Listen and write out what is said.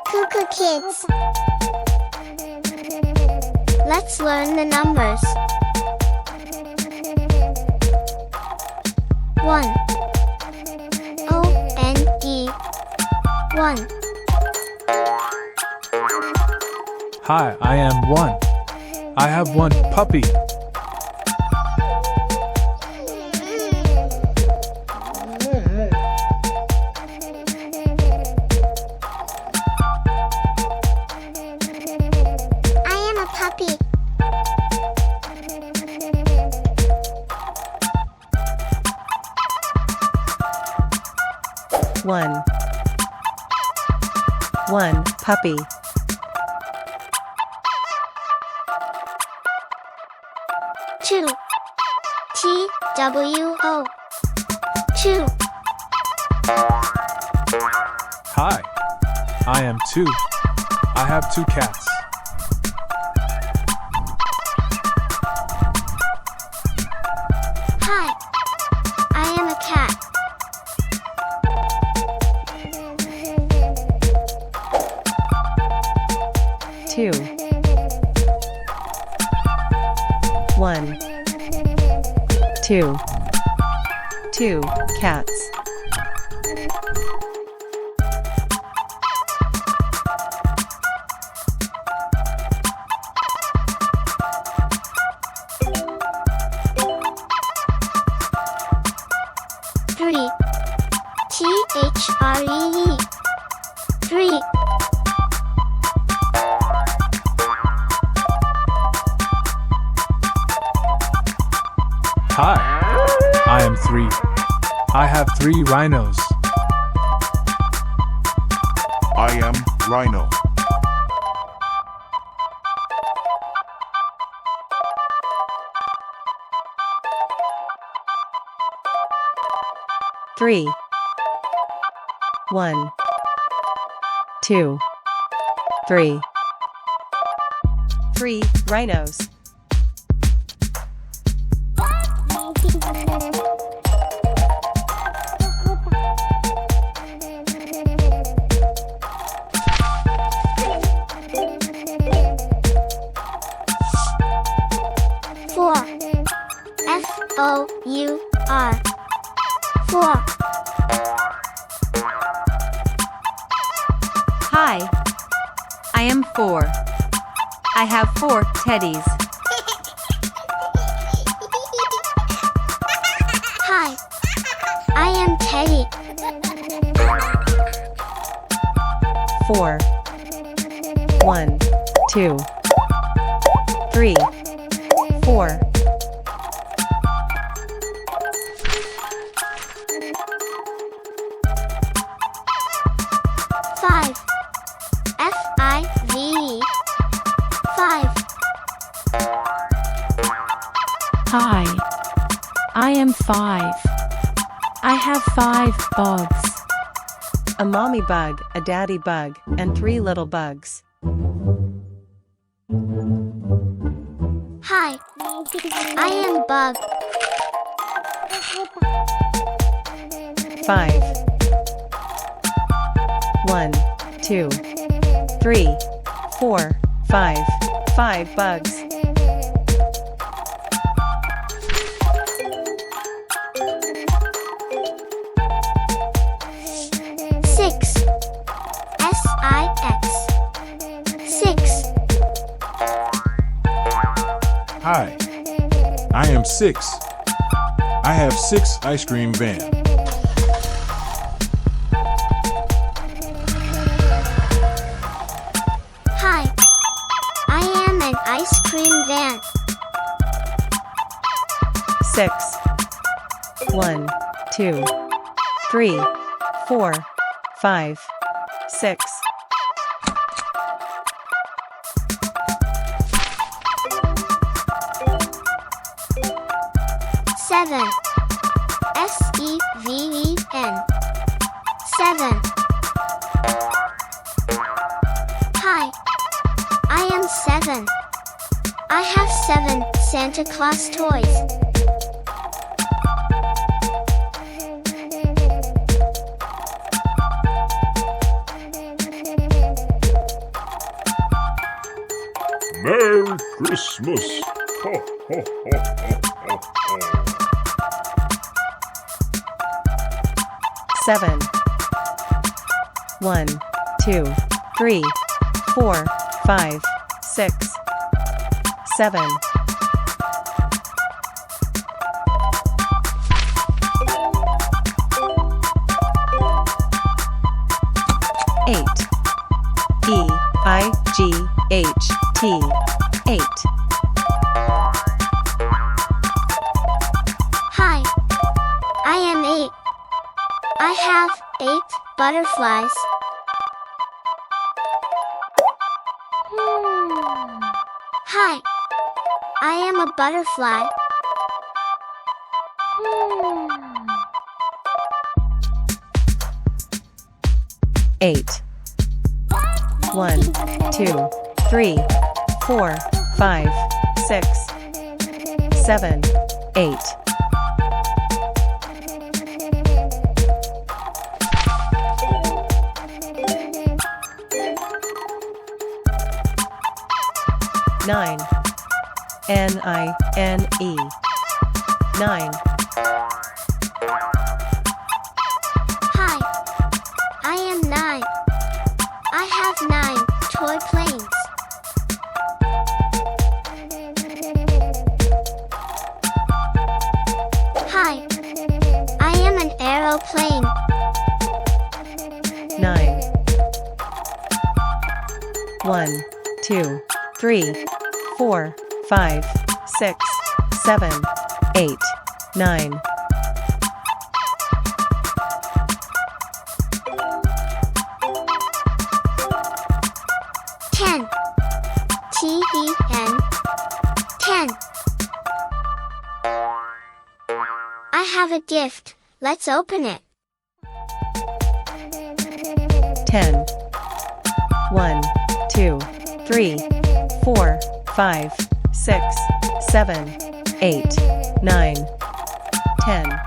Kuckoo Kids. Let's learn the numbers. 1. O-N-E 1. Hi, I am 1. I have one puppy. I am a puppy. 1. Puppy. 2. T-W-O 2. Hi, I am 2. I have 2 cats. Hi, I am a cat. 2. 1. 2. 2 cats. 3. T-H-R-E-E 3. Hi, I am 3. I have 3 rhinos. I am Rhino. 3. 1. 2. 3. 3 rhinos. 4. F-O-U-R 4. Hi, I am 4. I have 4 teddies. Hi, I am Teddy. 4. 1. 2. 3. 4. 5. F-I-V-E 5. Hi, I am 5. I have 5 bugs. A mommy bug, a daddy bug, and 3 little bugs. Hi, I am Bug. 5. 1. 2. 3. 4. 5. 5 bugs. 6. S-I-X 6. Hi, I am 6. I have 6 ice cream vans. Hi, I am an ice cream van. 6. 1. 2. 3. 4. 5. 6. 7. S-E-V-E-N 7. Hi, I am 7. I have 7 Santa Claus toys. Christmas. Ho, ho, ho, ho, ho, ho. 7. 1, 2, 3, 4, 5, 6, 7. 8. E-I-G-H-T 8. Hi. I am 8. I have 8 butterflies. Hi. I am a butterfly. 8. 1, 2, 3, 4, 5, 6, 7, 8. 9. N-I-N-E 9. Hi. I am 9. I have 9 toy planes. Hi. I am an aeroplane. 9. 1, 2, 3, 4, 5, 6, 7, 8, 9. 10. T-E-N 10. I have a gift. Let's open it. 10. 1, 2, 3, 4, 5, 6, 7, 8, 9, 10.